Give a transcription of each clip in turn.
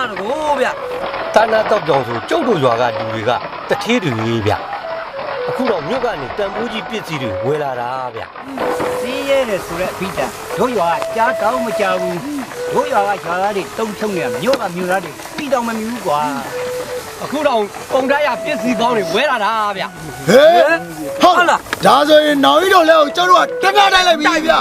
လားတော့ဗျတာနာတော့ကြောင်ဆိုကျုပ်တို့ရွာကလူတွေကတထေးတွေဗျအခုတော့မြို့ကနေတန်ဖိုးကြီးပစ္စည်းတွေဝယ်လာတာဗျစီးရဲတယ်ဆိုတော့အဘိဓါတို့ရွာကကြားတောင်းမကြဘူးတို့ရွာကရွာသားတွေတုံးချုံနေမြို့ကမြို့သားတွေပြီးတောင်မမြူးကွာအခုတော့ပုံထားရပစ္စည်းကောင်းတွေဝဲလာတာဗျဟဲ့ဟုတ်လားဒါဆိုရင်နောင်ကြီးတို့လည်းကျွန်တော်တို့ကတပြားတိုင်းလိုက်ပြီဗျ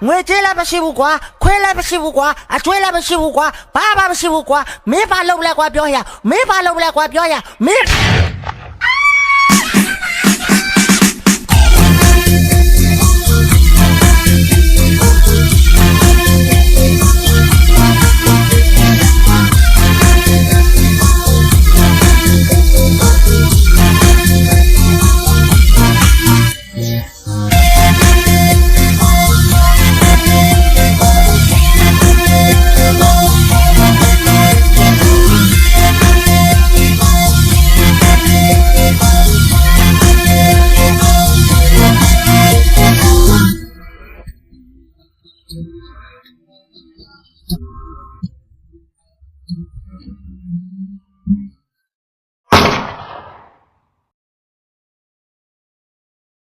ငွေကြေးလည်းမရှိဘူးကွာခွေးလည်းမရှိဘူးကွာအကျွေးလည်းမရှိဘူးကွာဘာမှမရှိဘူးကွာမင်းဘာလုပ်လဲကွာပြောရမင်းဘာလုပ်လဲကွာပြောရမင်း